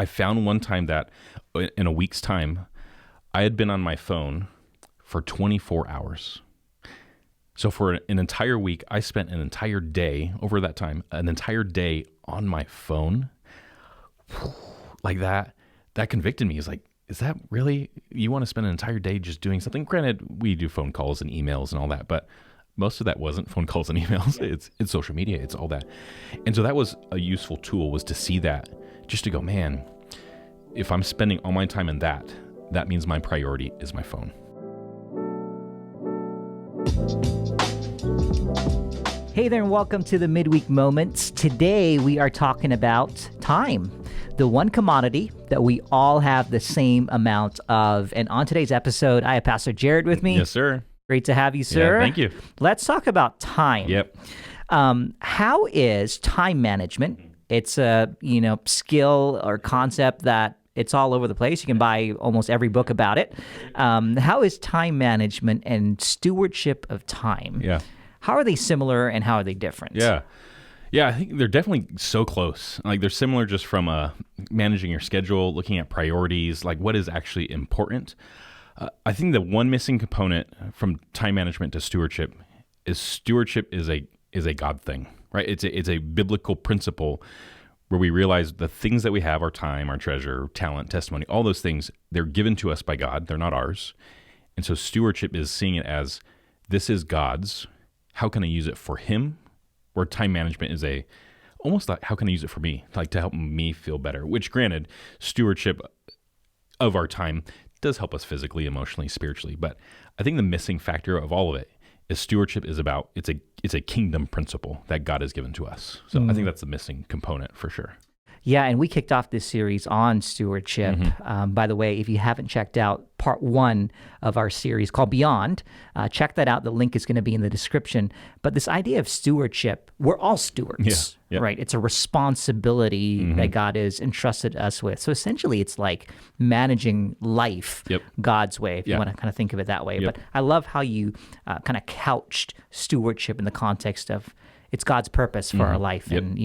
I found one time that in a week's time, I had been on my phone for 24 hours. So for an entire week, I spent an entire day over that time, an entire day on my phone like that. That convicted me. It's like, is that really, you want to spend an entire day just doing something? Granted, we do phone calls and emails and all that, but most of that wasn't phone calls and emails. It's social media. It's all that. And so that was a useful tool, was to see that, just to go, man, if I'm spending all my time in that, that means my priority is my phone. Hey there, and welcome to the Midweek Moments. Today we are talking about time, the one commodity that we all have the same amount of. And on today's episode, I have Pastor Jared with me. Yes, sir. Great to have you, sir. Yeah, thank you. Let's talk about time. Yep. How is time management? It's a skill or concept that it's all over the place. You can buy almost every book about it. How is time management and stewardship of time? Yeah. How are they similar and how are they different? Yeah, I think they're definitely so close. Like, they're similar just from managing your schedule, looking at priorities, like what is actually important. I think the one missing component from time management to stewardship is a God thing, right? It's a biblical principle where we realize the things that we have, our time, our treasure, talent, testimony, all those things, they're given to us by God. They're not ours. And so stewardship is seeing it as, this is God's. How can I use it for Him? Where time management is almost like, how can I use it for me? Like, to help me feel better, which, granted, stewardship of our time does help us physically, emotionally, spiritually. But I think the missing factor of all of it is stewardship is about, it's a kingdom principle that God has given to us. So I think that's the missing component for sure. Yeah, and we kicked off this series on stewardship. By the way, if you haven't checked out part 1 of our series called Beyond, check that out. The link is going to be in the description. But this idea of stewardship, we're all stewards, right? It's a responsibility that God has entrusted us with. So essentially, it's like managing life God's way, if you want to kind of think of it that way. But I love how you kind of couched stewardship in the context of, it's God's purpose for our life. And,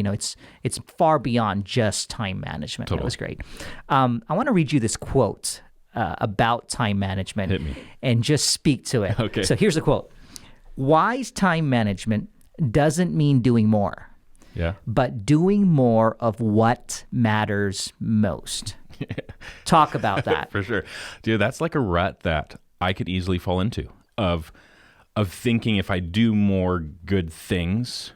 it's far beyond just time management. Totally. That was great. I want to read you this quote about time management. Hit me. And just speak to it. Okay. So here's the quote. Wise time management doesn't mean doing more, but doing more of what matters most. Talk about that. For sure. Dude, that's like a rut that I could easily fall into of thinking if I do more good things,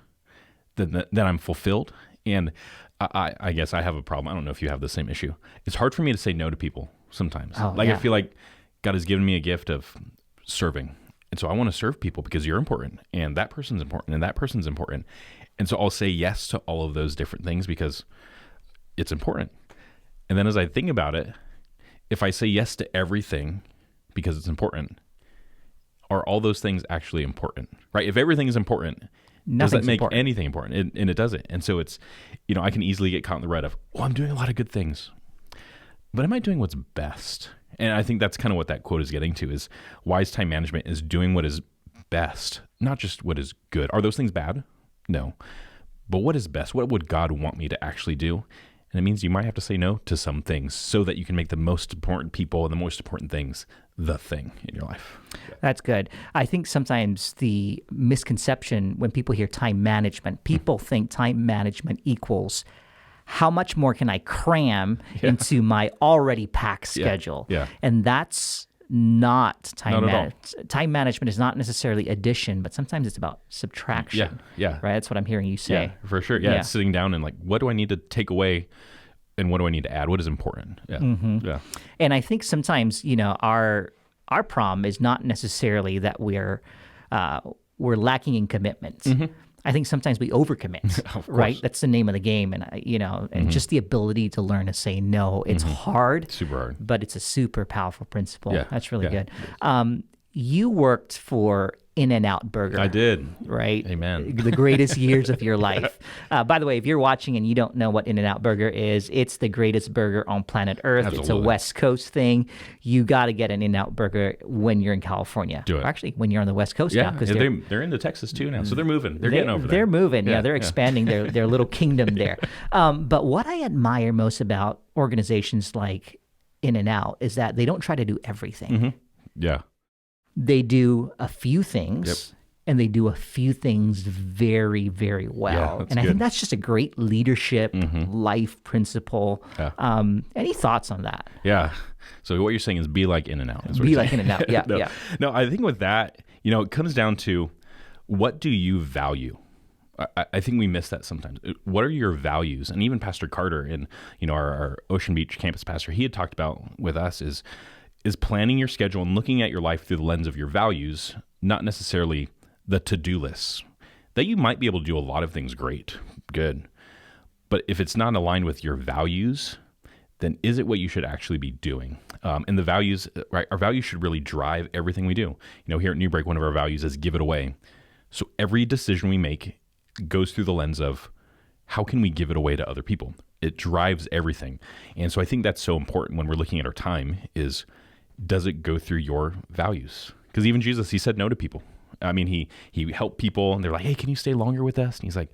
then I'm fulfilled. And I guess I have a problem. I don't know if you have the same issue. It's hard for me to say no to people sometimes. I feel like God has given me a gift of serving. And so I want to serve people because you're important, and that person's important, and that person's important. And so I'll say yes to all of those different things because it's important. And then as I think about it, if I say yes to everything because it's important, are all those things actually important, right? If everything is important, does that make anything important? And it doesn't. And so it's, I can easily get caught in the rut of, I'm doing a lot of good things, but am I doing what's best? And I think that's kind of what that quote is getting to, is wise time management is doing what is best, not just what is good. Are those things bad? No. But what is best? What would God want me to actually do? And it means you might have to say no to some things so that you can make the most important people and the most important things the thing in your life. That's good. I think sometimes the misconception when people hear time management, people think time management equals how much more can I cram into my already packed schedule. And that's not time management. Time management is not necessarily addition, but sometimes it's about subtraction. Right? That's what I'm hearing you say. Yeah, for sure. It's sitting down and like, what do I need to take away and what do I need to add? What is important? And I think sometimes, our problem is not necessarily that we're lacking in commitment. I think sometimes we overcommit, right? That's the name of the game. And, and just the ability to learn to say no. It's hard. Super hard. But it's a super powerful principle. That's really good. You worked for In-N-Out Burger. I did. Right? Amen. The greatest years of your life. By the way, if you're watching and you don't know what In-N-Out Burger is, it's the greatest burger on planet Earth. Absolutely. It's a West Coast thing. You got to get an In-N-Out Burger when you're in California. Do it. Or actually, when you're on the West Coast now. Yeah, they're into Texas too now, so they're moving. They're getting over there. They're moving. Yeah, they're expanding their little kingdom there. But what I admire most about organizations like In-N-Out is that they don't try to do everything. Mm-hmm. Yeah. They do a few things, and they do a few things very, very well. And I think that's just a great leadership, life principle. Yeah. Any thoughts on that? Yeah. So what you're saying is be like In-N-Out. Be like In-N-Out. Yeah. No. No, I think with that, it comes down to what do you value? I think we miss that sometimes. What are your values? And even Pastor Carter in, our Ocean Beach campus pastor, he had talked about with us is planning your schedule and looking at your life through the lens of your values, not necessarily the to-do lists. That you might be able to do a lot of things great, good. But if it's not aligned with your values, then is it what you should actually be doing? And the values, right? Our values should really drive everything we do. Here at Newbreak, one of our values is give it away. So every decision we make goes through the lens of how can we give it away to other people? It drives everything. And so I think that's so important when we're looking at our time is, does it go through your values? Because even Jesus, he said no to people. I mean, he helped people and they're like, hey, can you stay longer with us? And he's like,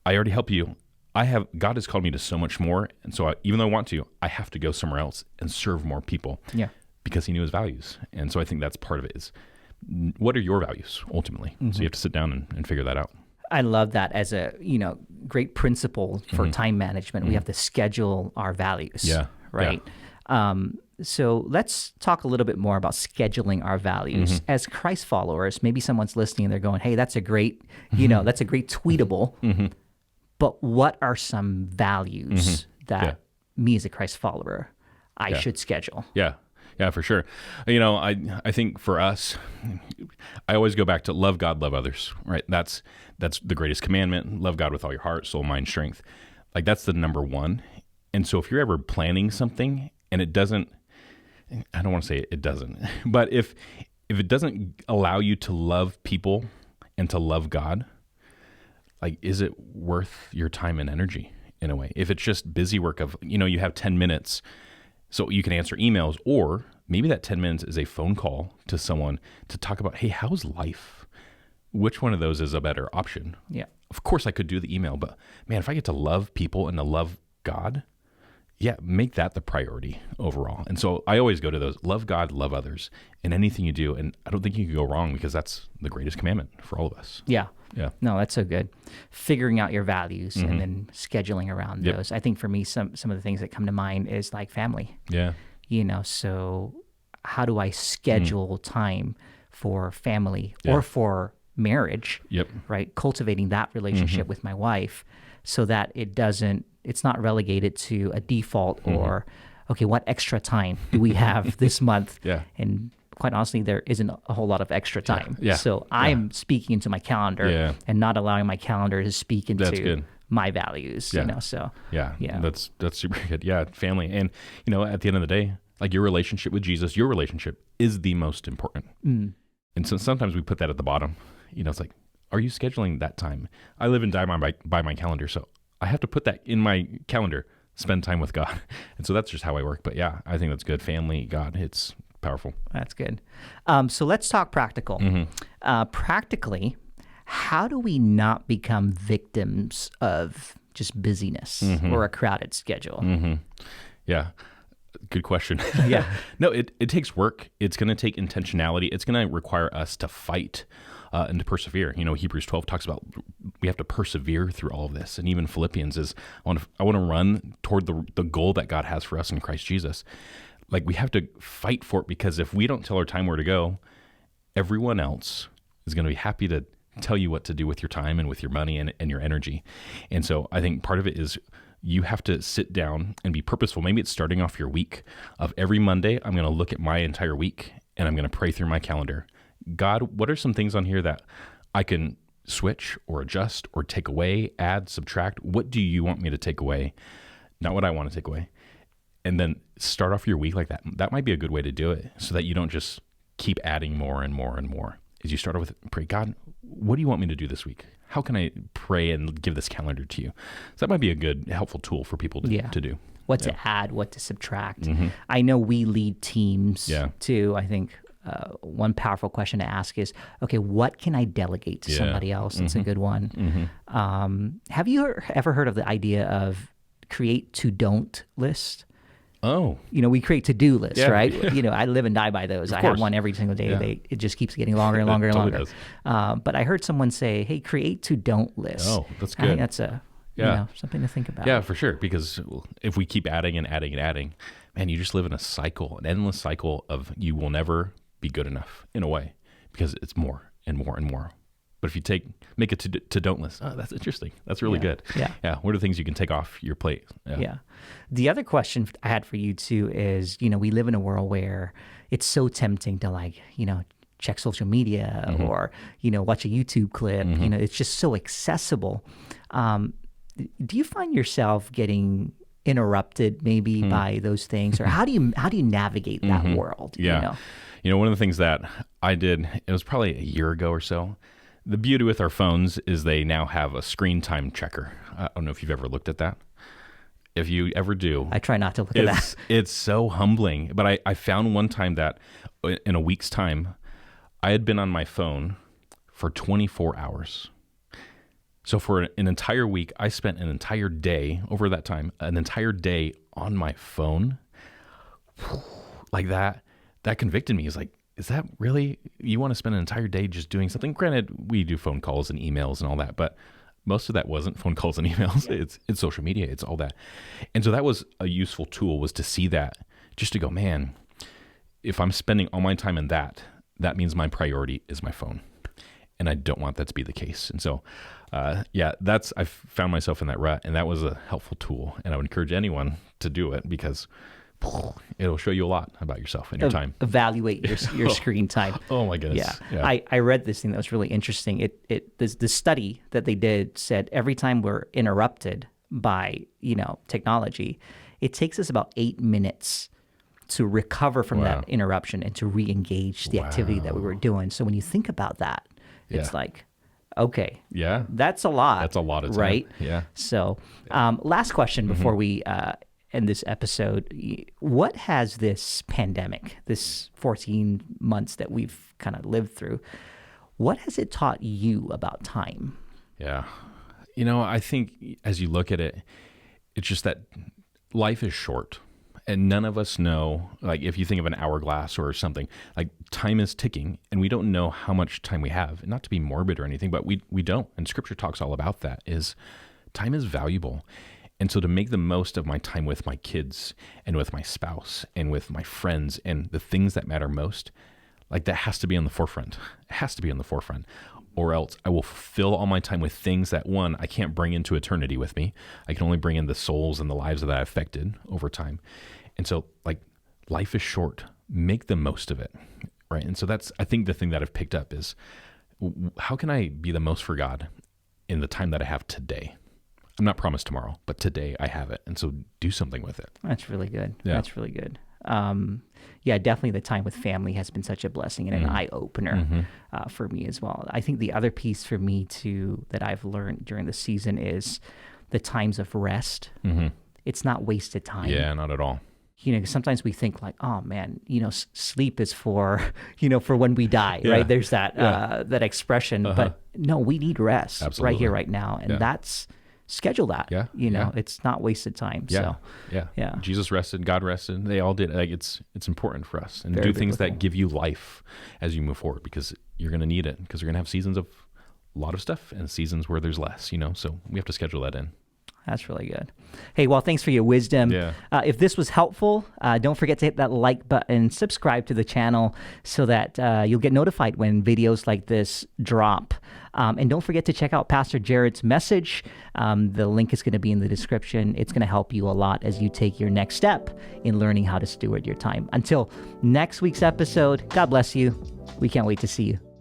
I already helped you. God has called me to so much more. And so even though I want to, I have to go somewhere else and serve more people. Yeah. Because he knew his values. And so I think that's part of it is, what are your values ultimately? Mm-hmm. So you have to sit down and figure that out. I love that as a, great principle for time management. We have to schedule our values. Yeah. Right. Yeah. So let's talk a little bit more about scheduling our values. As Christ followers, maybe someone's listening and they're going, hey, that's a great, that's a great tweetable. But what are some values that me as a Christ follower, I should schedule? Yeah. Yeah, for sure. I think for us, I always go back to love God, love others, right? That's the greatest commandment. Love God with all your heart, soul, mind, strength. Like that's the number one. And so if you're ever planning something and it doesn't, I don't want to say it doesn't, but if it doesn't allow you to love people and to love God, like, is it worth your time and energy in a way? If it's just busy work of, you have 10 minutes so you can answer emails, or maybe that 10 minutes is a phone call to someone to talk about, hey, how's life? Which one of those is a better option? Yeah. Of course I could do the email, but man, if I get to love people and to love God, make that the priority overall. And so I always go to those, love God, love others in anything you do. And I don't think you can go wrong because that's the greatest commandment for all of us. Yeah. Yeah. No, that's so good. Figuring out your values and then scheduling around those. I think for me, some of the things that come to mind is like family. Yeah. So how do I schedule time for family or for marriage? Yep. Right. Cultivating that relationship with my wife so that it's not relegated to a default or, okay, what extra time do we have this month? Yeah. And quite honestly, there isn't a whole lot of extra time. Yeah. So I'm speaking into my calendar and not allowing my calendar to speak into my values, so. Yeah. That's super good. Yeah. Family. And, at the end of the day, like your relationship with Jesus, your relationship is the most important. And so sometimes we put that at the bottom, it's like, are you scheduling that time? I live and die by my calendar. So I have to put that in my calendar, spend time with God. And so that's just how I work. But yeah, I think that's good. Family, God, it's powerful. That's good. So let's talk practical. Practically, how do we not become victims of just busyness or a crowded schedule? Yeah. Good question. Yeah. No, it takes work. It's going to take intentionality. It's going to require us to fight and to persevere. Hebrews 12 talks about we have to persevere through all of this. And even Philippians is, I want to run toward the goal that God has for us in Christ Jesus. Like we have to fight for it because if we don't tell our time where to go, everyone else is going to be happy to tell you what to do with your time and with your money and your energy. And so I think part of it is you have to sit down and be purposeful. Maybe it's starting off your week of every Monday, I'm going to look at my entire week and I'm going to pray through my calendar. God, what are some things on here that I can switch or adjust or take away, add, subtract? What do you want me to take away? Not what I want to take away. And then start off your week like that. That might be a good way to do it so that you don't just keep adding more and more and more. is you start off with pray, God, what do you want me to do this week? How can I pray and give this calendar to you? So that might be a good, helpful tool for people to do. What to add, what to subtract. I know we lead teams too. I think one powerful question to ask is, okay, what can I delegate to somebody else? That's a good one. Have you ever heard of the idea of create to don't list? Oh. We create to-do lists, right? I live and die by those. I have one every single day. It just keeps getting longer and longer and longer. But I heard someone say, hey, create to-don't lists. Oh, that's good. I think that's something to think about. Yeah, for sure. Because if we keep adding and adding and adding, man, you just live in a cycle, an endless cycle of you will never be good enough in a way because it's more and more and more. But if you make it to don't list, that's interesting. That's really good. Yeah. What are the things you can take off your plate? Yeah. The other question I had for you too is, we live in a world where it's so tempting to check social media or, watch a YouTube clip. It's just so accessible. Do you find yourself getting interrupted maybe by those things, or how do you navigate that world? Yeah. One of the things that I did, it was probably a year ago or so. The beauty with our phones is they now have a screen time checker. I don't know if you've ever looked at that. If you ever do, I try not to look at that. It's so humbling. But I found one time that in a week's time, I had been on my phone for 24 hours. So for an entire week, I spent an entire day over that time, an entire day on my phone. Like that convicted me. It's like, is that really, you want to spend an entire day just doing something? Granted, we do phone calls and emails and all that, but most of that wasn't phone calls and emails. Yeah. It's social media. It's all that. And so that was a useful tool, was to see that, just to go, man, if I'm spending all my time in that means my priority is my phone. And I don't want that to be the case. And so, I found myself in that rut, and that was a helpful tool. And I would encourage anyone to do it because it'll show you a lot about yourself and your time. Evaluate your screen time. Oh my goodness. Yeah. I read this thing that was really interesting. The study that they did said every time we're interrupted by, technology, it takes us about 8 minutes to recover from that interruption and to re-engage the activity that we were doing. So when you think about that, it's like, okay, that's a lot. That's a lot of time. Right? Yeah. So last question before we end this episode. What has this pandemic, this 14 months that we've kind of lived through, what has it taught you about time? Yeah. I think as you look at it, it's just that life is short. And none of us know, like if you think of an hourglass or something, like time is ticking and we don't know how much time we have. Not to be morbid or anything, but we don't. And Scripture talks all about that, is time is valuable. And so to make the most of my time with my kids and with my spouse and with my friends and the things that matter most, like that has to be on the forefront. It has to be on the forefront. Or else I will fill all my time with things that, one, I can't bring into eternity with me. I can only bring in the souls and the lives that I affected over time. And so, like, life is short. Make the most of it, right? And so that's, I think, the thing that I've picked up is, how can I be the most for God in the time that I have today? I'm not promised tomorrow, but today I have it. And so do something with it. That's really good. Yeah. That's really good. Definitely the time with family has been such a blessing and an eye-opener for me as well. I think the other piece for me too that I've learned during the season is the times of rest. It's not wasted time. Yeah, not at all. Sometimes we think like, oh man, sleep is for, for when we die, right? There's that that expression, but no, we need rest. Absolutely. Right here, right now, and that's, schedule that. It's not wasted time. So Jesus rested, God rested. They all did. Like it's important for us, and Very do things biblical. that give you life as you move forward, because you're going to need it, because you're going to have seasons of a lot of stuff and seasons where there's less. So we have to schedule that in. That's really good. Hey, well, thanks for your wisdom. Yeah. If this was helpful, don't forget to hit that like button, subscribe to the channel so that you'll get notified when videos like this drop. And don't forget to check out Pastor Jared's message. The link is going to be in the description. It's going to help you a lot as you take your next step in learning how to steward your time. Until next week's episode, God bless you. We can't wait to see you.